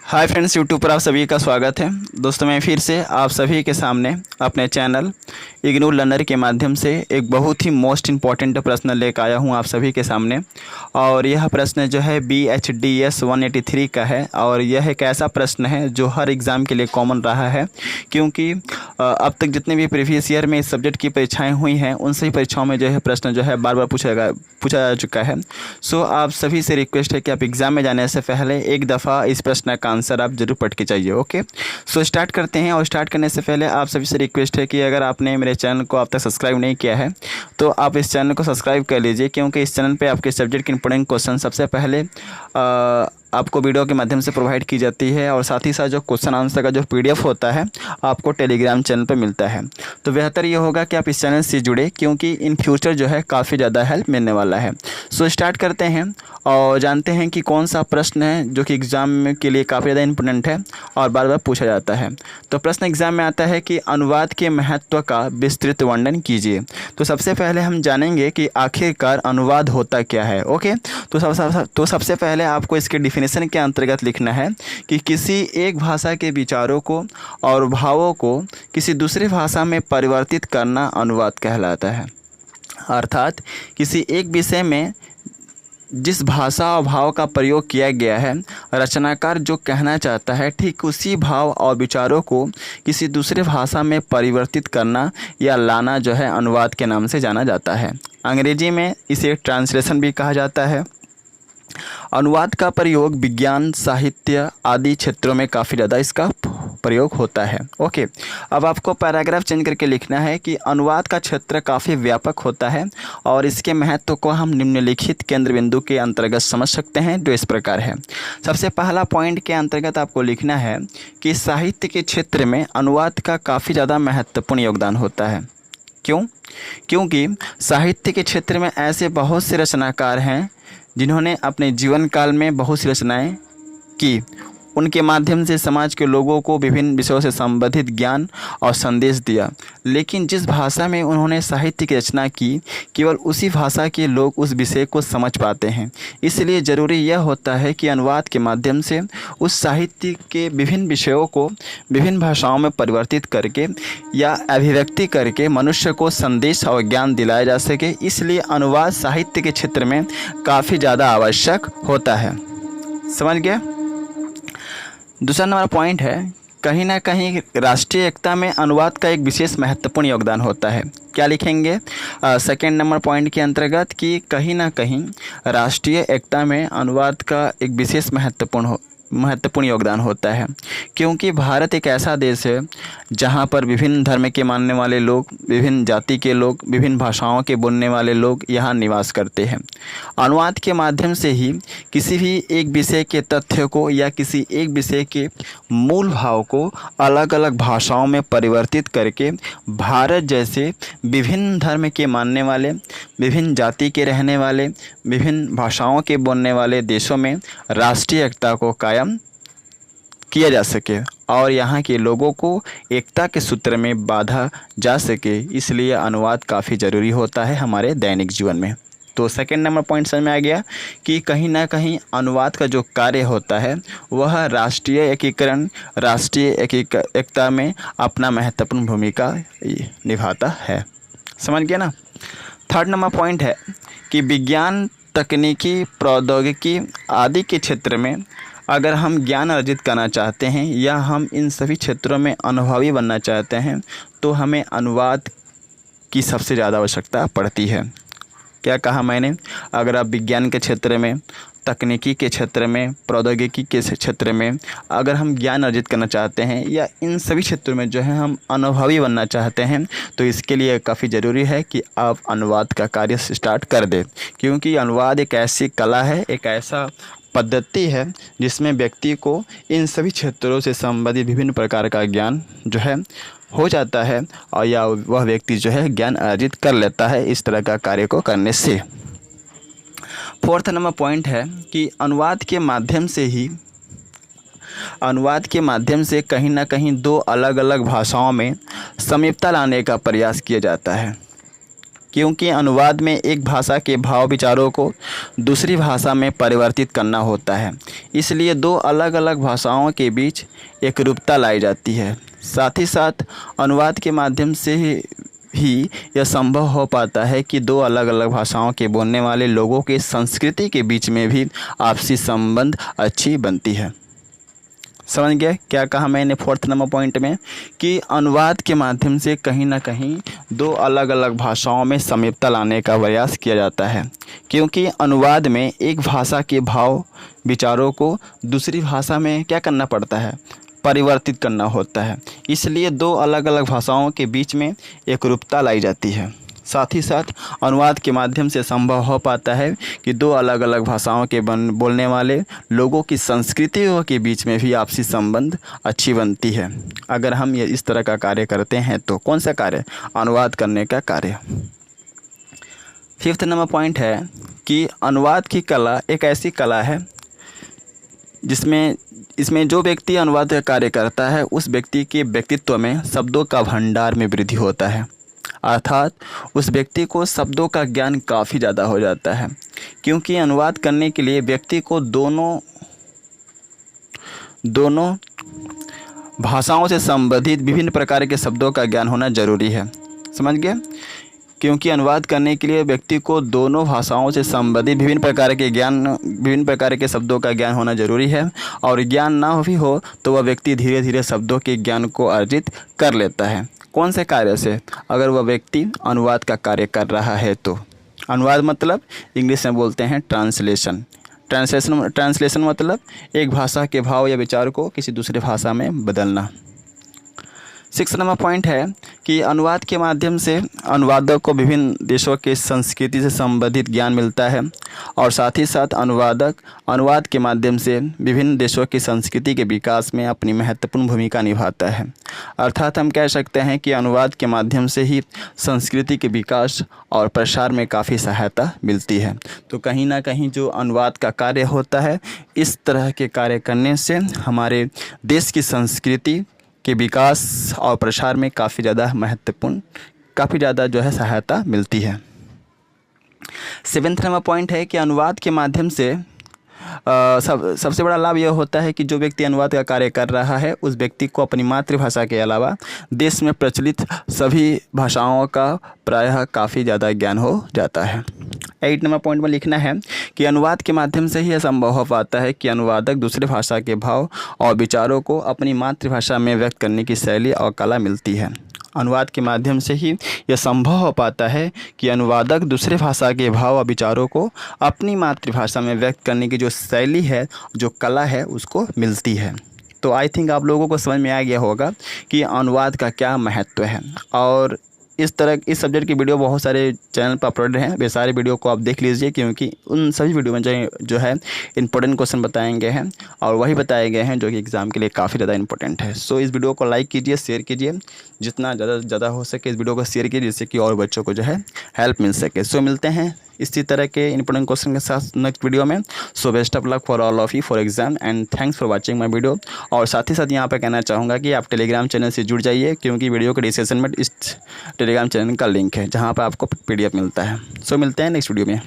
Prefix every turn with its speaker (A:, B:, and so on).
A: Hi friends, YouTube पर आप सभी का स्वागत है। दोस्तों, मैं फिर से आप सभी के सामने अपने चैनल इग्नू लर्नर के माध्यम से एक बहुत ही मोस्ट इम्पॉर्टेंट प्रश्न लेकर आया हूं आप सभी के सामने। और यह प्रश्न जो है BHDS 183 का है और यह एक ऐसा प्रश्न है जो हर एग्ज़ाम के लिए कॉमन रहा है, क्योंकि अब तक जितने भी प्रीवियस ईयर में इस सब्जेक्ट की परीक्षाएँ हुई हैं उन सभी परीक्षाओं में जो है प्रश्न जो है बार बार पूछा जा चुका है। सो आप सभी से रिक्वेस्ट है कि आप एग्ज़ाम में जाने से पहले एक दफ़ा इस प्रश्न का आंसर आप जरूर पढ़ के जाइए। ओके, सो स्टार्ट करते हैं। और स्टार्ट करने से पहले आप सभी से रिक्वेस्ट है कि अगर आपने मेरे चैनल को अब तक सब्सक्राइब नहीं किया है तो आप इस चैनल को सब्सक्राइब कर लीजिए, क्योंकि इस चैनल पे आपके सब्जेक्ट के इंपॉर्टेंट क्वेश्चन सबसे पहले आपको वीडियो के माध्यम से प्रोवाइड की जाती है। और साथ ही साथ जो क्वेश्चन आंसर का जो PDF होता है आपको टेलीग्राम चैनल पर मिलता है। तो बेहतर ये होगा कि आप इस चैनल से जुड़े, क्योंकि इन फ्यूचर जो है काफ़ी ज़्यादा हेल्प मिलने वाला है। सो स्टार्ट करते हैं और जानते हैं कि कौन सा प्रश्न है जो कि एग्ज़ाम के लिए काफ़ी ज़्यादा इंपॉर्टेंट है और बार बार पूछा जाता है। तो प्रश्न एग्ज़ाम में आता है कि अनुवाद के महत्व का विस्तृत वर्णन कीजिए। तो सबसे पहले हम जानेंगे कि आखिरकार अनुवाद होता क्या है। ओके, तो सबसे पहले आपको इसके डिफिनेशन के अंतर्गत लिखना है कि किसी एक भाषा के विचारों को और भावों को किसी दूसरी भाषा में परिवर्तित करना अनुवाद कहलाता है। अर्थात किसी एक विषय में जिस भाषा और भाव का प्रयोग किया गया है, रचनाकार जो कहना चाहता है ठीक उसी भाव और विचारों को किसी दूसरे भाषा में परिवर्तित करना या लाना जो है अनुवाद के नाम से जाना जाता है। अंग्रेजी में इसे ट्रांसलेशन भी कहा जाता है। अनुवाद का प्रयोग विज्ञान, साहित्य आदि क्षेत्रों में काफ़ी ज़्यादा इसका प्रयोग होता है। ओके, अब आपको पैराग्राफ चेंज करके लिखना है कि अनुवाद का क्षेत्र काफ़ी व्यापक होता है और इसके महत्व को हम निम्नलिखित केंद्र बिंदु के अंतर्गत समझ सकते हैं, जो इस प्रकार है। सबसे पहला पॉइंट के अंतर्गत आपको लिखना है कि साहित्य के क्षेत्र में अनुवाद का काफ़ी ज़्यादा महत्वपूर्ण योगदान होता है। क्यों? क्योंकि साहित्य के क्षेत्र में ऐसे बहुत से रचनाकार हैं जिन्होंने अपने जीवन काल में बहुत सी रचनाएं की। उनके माध्यम से समाज के लोगों को विभिन्न विषयों से संबंधित ज्ञान और संदेश दिया। लेकिन जिस भाषा में उन्होंने साहित्य की रचना की, केवल उसी भाषा के लोग उस विषय को समझ पाते हैं। इसलिए ज़रूरी यह होता है कि अनुवाद के माध्यम से उस साहित्य के विभिन्न विषयों को विभिन्न भाषाओं में परिवर्तित करके या अभिव्यक्ति करके मनुष्य को संदेश और ज्ञान दिलाया जा सके। इसलिए अनुवाद साहित्य के क्षेत्र में काफ़ी ज़्यादा आवश्यक होता है। समझ गए? दूसरा नंबर पॉइंट है, कहीं ना कहीं राष्ट्रीय एकता में अनुवाद का एक विशेष महत्वपूर्ण योगदान होता है। क्या लिखेंगे सेकेंड नंबर पॉइंट के अंतर्गत कि कहीं ना कहीं राष्ट्रीय एकता में अनुवाद का एक विशेष महत्वपूर्ण योगदान होता है, क्योंकि भारत एक ऐसा देश है जहां पर विभिन्न धर्म के मानने वाले लोग, विभिन्न जाति के लोग, विभिन्न भाषाओं के बोलने वाले लोग यहां निवास करते हैं। अनुवाद के माध्यम से ही किसी भी एक विषय के तथ्य को या किसी एक विषय के मूल भाव को अलग अलग भाषाओं में परिवर्तित करके भारत जैसे विभिन्न धर्म के मानने वाले, विभिन्न जाति के रहने वाले, विभिन्न भाषाओं के बोलने वाले देशों में राष्ट्रीय एकता को कायम किया जा सके और यहाँ के लोगों को एकता के सूत्र में बांधा जा सके। इसलिए अनुवाद काफ़ी ज़रूरी होता है हमारे दैनिक जीवन में। तो सेकंड नंबर पॉइंट समझ में आ गया कि कहीं ना कहीं अनुवाद का जो कार्य होता है वह राष्ट्रीय एकीकरण, राष्ट्रीय एकता में अपना महत्वपूर्ण भूमिका निभाता है। समझ गया ना? थर्ड नंबर पॉइंट है कि विज्ञान, तकनीकी, प्रौद्योगिकी आदि के क्षेत्र में अगर हम ज्ञान अर्जित करना चाहते हैं या हम इन सभी क्षेत्रों में अनुभवी बनना चाहते हैं तो हमें अनुवाद की सबसे ज़्यादा आवश्यकता पड़ती है। क्या कहा मैंने? अगर आप विज्ञान के क्षेत्र में, तकनीकी के क्षेत्र में, प्रौद्योगिकी के क्षेत्र में अगर हम ज्ञान अर्जित करना चाहते हैं या इन सभी क्षेत्रों में जो है हम अनुभवी बनना चाहते हैं तो इसके लिए काफ़ी ज़रूरी है कि आप अनुवाद का कार्य स्टार्ट कर दें, क्योंकि अनुवाद एक ऐसी कला है, एक ऐसा पद्धति है जिसमें व्यक्ति को इन सभी क्षेत्रों से संबंधित विभिन्न प्रकार का ज्ञान जो है हो जाता है और या वह व्यक्ति जो है ज्ञान अर्जित कर लेता है इस तरह का कार्य को करने से। फोर्थ नंबर पॉइंट है कि अनुवाद के माध्यम से कहीं ना कहीं दो अलग अलग भाषाओं में समीपता लाने का प्रयास किया जाता है। क्योंकि अनुवाद में एक भाषा के भाव विचारों को दूसरी भाषा में परिवर्तित करना होता है, इसलिए दो अलग अलग भाषाओं के बीच एकरूपता लाई जाती है। साथ ही साथ अनुवाद के माध्यम से ही यह संभव हो पाता है कि दो अलग अलग भाषाओं के बोलने वाले लोगों की संस्कृति के बीच में भी आपसी संबंध अच्छी बनती है। समझ गए क्या कहा मैंने फोर्थ नंबर पॉइंट में, कि अनुवाद के माध्यम से कहीं ना कहीं दो अलग अलग भाषाओं में समीपता लाने का प्रयास किया जाता है, क्योंकि अनुवाद में एक भाषा के भाव विचारों को दूसरी भाषा में क्या करना पड़ता है, परिवर्तित करना होता है, इसलिए दो अलग अलग भाषाओं के बीच में एकरूपता लाई जाती है। साथ ही साथ अनुवाद के माध्यम से संभव हो पाता है कि दो अलग अलग भाषाओं के बोलने वाले लोगों की संस्कृतियों के बीच में भी आपसी संबंध अच्छी बनती है, अगर हम ये इस तरह का कार्य करते हैं तो। कौन सा कार्य? अनुवाद करने का कार्य। फिफ्थ नंबर पॉइंट है कि अनुवाद की कला एक ऐसी कला है इसमें जो व्यक्ति अनुवाद का कार्य करता है उस व्यक्ति के व्यक्तित्व में शब्दों का भंडार में वृद्धि होता है, अर्थात उस व्यक्ति को शब्दों का ज्ञान काफ़ी ज़्यादा हो जाता है, क्योंकि अनुवाद करने के लिए व्यक्ति को दोनों भाषाओं से संबंधित विभिन्न प्रकार के शब्दों का ज्ञान होना जरूरी है। समझ गए? क्योंकि अनुवाद करने के लिए व्यक्ति को दोनों भाषाओं से संबंधित विभिन्न प्रकार के शब्दों का ज्ञान होना जरूरी है, और ज्ञान ना भी हो तो वह व्यक्ति धीरे धीरे शब्दों के ज्ञान को अर्जित कर लेता है। कौन से कार्य से? अगर वह व्यक्ति अनुवाद का कार्य कर रहा है तो। अनुवाद मतलब इंग्लिश में बोलते हैं ट्रांसलेशन। ट्रांसलेशन मतलब एक भाषा के भाव या विचार को किसी दूसरे भाषा में बदलना। 6 नंबर पॉइंट है कि अनुवाद के माध्यम से अनुवादक को विभिन्न देशों के संस्कृति से संबंधित ज्ञान मिलता है, और साथ ही साथ अनुवादक अनुवाद के माध्यम से विभिन्न देशों की संस्कृति के विकास में अपनी महत्वपूर्ण भूमिका निभाता है। अर्थात हम कह सकते हैं कि अनुवाद के माध्यम से ही संस्कृति के विकास और प्रसार में काफ़ी सहायता मिलती है। तो कहीं ना कहीं जो अनुवाद का कार्य होता है, इस तरह के कार्य करने से हमारे देश की संस्कृति के विकास और प्रसार में काफ़ी ज़्यादा जो है सहायता मिलती है। 7th नंबर पॉइंट है कि अनुवाद के माध्यम से सबसे बड़ा लाभ यह होता है कि जो व्यक्ति अनुवाद का कार्य कर रहा है उस व्यक्ति को अपनी मातृभाषा के अलावा देश में प्रचलित सभी भाषाओं का प्रायः काफ़ी ज़्यादा ज्ञान हो जाता है। 8 नंबर पॉइंट में लिखना है कि अनुवाद के माध्यम से ही यह संभव हो पाता है कि अनुवादक दूसरे भाषा के भाव और विचारों को अपनी मातृभाषा में व्यक्त करने की शैली और कला मिलती है। अनुवाद के माध्यम से ही यह संभव हो पाता है कि अनुवादक दूसरे भाषा के भाव और विचारों को अपनी मातृभाषा में व्यक्त करने की जो शैली है, जो कला है, उसको मिलती है। तो आई थिंक आप लोगों को समझ में आ गया होगा कि अनुवाद का क्या महत्व है। और इस सब्जेक्ट की वीडियो बहुत सारे चैनल पर अपलोड हैं, वे सारे वीडियो को आप देख लीजिए, क्योंकि उन सभी वीडियो में जो है इंपॉर्टेंट क्वेश्चन बताए गए हैं और वही बताए गए हैं जो कि एग्ज़ाम के लिए काफ़ी ज़्यादा इंपॉर्टेंट है। सो इस वीडियो को लाइक कीजिए, शेयर कीजिए, जितना ज़्यादा हो सके इस वीडियो को शेयर कीजिए, जिससे कि और बच्चों को जो है हेल्प मिल सके। सो मिलते हैं इसी तरह के इंपॉर्टेंट क्वेश्चन के साथ नेक्स्ट वीडियो में। So best of luck for all of you for exam and thanks for watching my video. और साथ ही साथ यहाँ पे कहना चाहूँगा कि आप टेलीग्राम चैनल से जुड़ जाइए, क्योंकि वीडियो के डिस्क्रिप्शन में इस टेलीग्राम चैनल का लिंक है जहाँ पर आपको PDF मिलता है। सो मिलते हैं नेक्स्ट वीडियो में।